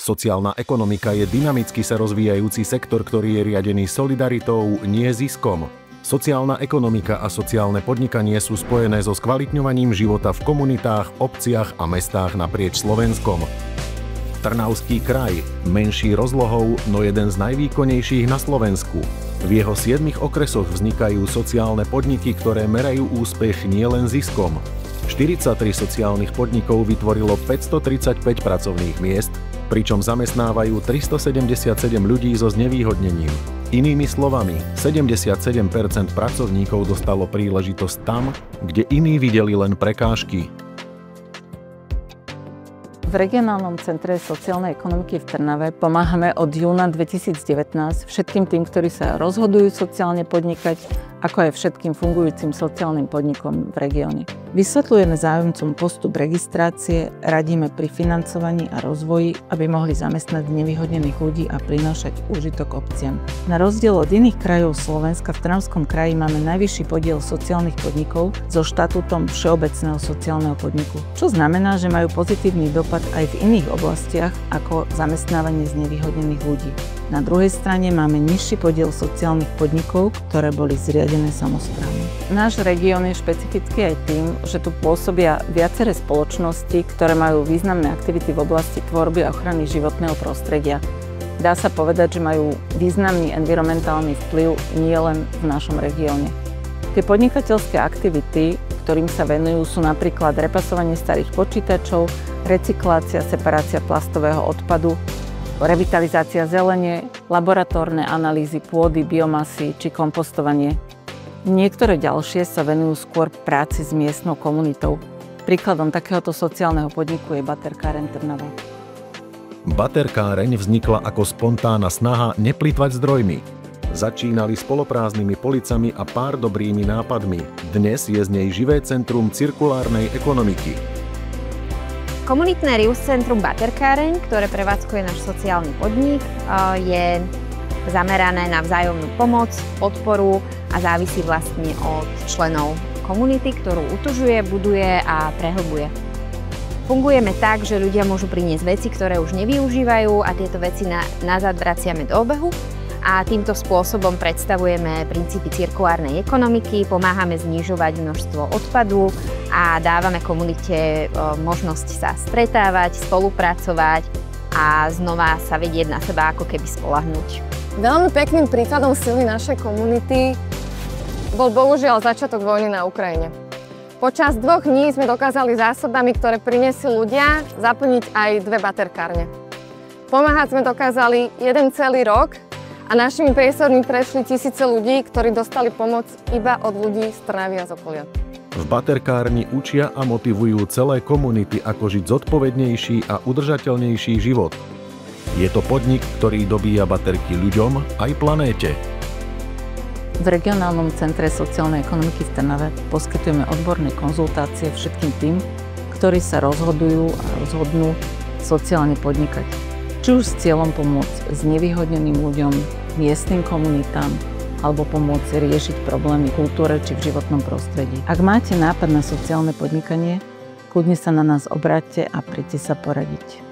Sociálna ekonomika je dynamicky sa rozvíjajúci sektor, ktorý je riadený solidaritou, nie ziskom. Sociálna ekonomika a sociálne podnikanie sú spojené so skvalitňovaním života v komunitách, obciach a mestách naprieč Slovenskom. Trnavský kraj, menší rozlohou, no jeden z najvýkonnejších na Slovensku. V jeho 7 okresoch vznikajú sociálne podniky, ktoré merajú úspech nielen ziskom. 43 sociálnych podnikov vytvorilo 535 pracovných miest, pričom zamestnávajú 377 ľudí so znevýhodnením. Inými slovami, 77% pracovníkov dostalo príležitosť tam, kde iní videli len prekážky. V Regionálnom centre sociálnej ekonomiky v Trnave pomáhame od júna 2019 všetkým tým, ktorí sa rozhodujú sociálne podnikať, ako aj všetkým fungujúcim sociálnym podnikom v regióne. Vysvetľujeme záujemcom postup registrácie, radíme pri financovaní a rozvoji, aby mohli zamestnať znevýhodnených ľudí a prinášať úžitok obciam. Na rozdiel od iných krajov Slovenska v Trnavskom kraji máme najvyšší podiel sociálnych podnikov so štatútom Všeobecného sociálneho podniku, čo znamená, že majú pozitívny dopad aj v iných oblastiach ako zamestnávanie znevýhodnených ľudí. Na druhej strane máme nižší podiel sociálnych podnikov, ktoré boli zriadené samosprávne. Náš región je špecifický aj tým, že tu pôsobia viaceré spoločnosti, ktoré majú významné aktivity v oblasti tvorby a ochrany životného prostredia. Dá sa povedať, že majú významný environmentálny vplyv nielen v našom regióne. Tie podnikateľské aktivity, ktorým sa venujú, sú napríklad repasovanie starých počítačov, recyklácia, separácia plastového odpadu, revitalizácia zelene, laboratórne analýzy pôdy, biomasy či kompostovanie. Niektoré ďalšie sa venujú skôr práci s miestnou komunitou. Príkladom takéhoto sociálneho podniku je Baterkáreň Trnava. Baterkáreň vznikla ako spontánna snaha neplytvať zdrojmi. Začínali s poloprázdnymi policami a pár dobrými nápadmi. Dnes je z nej živé centrum cirkulárnej ekonomiky. Komunitné Rius centrum Baterkáreň, ktoré prevádzkuje náš sociálny podnik, je zamerané na vzájomnú pomoc, podporu a závisí vlastne od členov komunity, ktorú utužuje, buduje a prehlbuje. Fungujeme tak, že ľudia môžu priniesť veci, ktoré už nevyužívajú a tieto veci nazad vraciame do obehu. A týmto spôsobom predstavujeme princípy cirkulárnej ekonomiky, pomáhame znižovať množstvo odpadu a dávame komunite možnosť sa stretávať, spolupracovať a znova sa vedieť na seba ako keby spoľahnúť. Veľmi pekným príkladom sily našej komunity bol bohužiaľ začiatok vojny na Ukrajine. Počas 2 dní sme dokázali zásobami, ktoré priniesli ľudia, zaplniť aj 2 baterkárne. Pomáhať sme dokázali 1 celý rok, a našimi priestormi prešli tisíce ľudí, ktorí dostali pomoc iba od ľudí z Trnavy a z okolia. V baterkárni učia a motivujú celé komunity, ako žiť zodpovednejší a udržateľnejší život. Je to podnik, ktorý dobíja baterky ľuďom aj planéte. V Regionálnom centre sociálnej ekonomiky v Trnave poskytujeme odborné konzultácie všetkým tým, ktorí sa rozhodujú a rozhodnú sociálne podnikať. Či už s cieľom pomôcť znevýhodneným ľuďom, miestnym komunitám alebo pomôcť riešiť problémy v kultúre či v životnom prostredí. Ak máte nápad na sociálne podnikanie, kľudne sa na nás obráťte a príďte sa poradiť.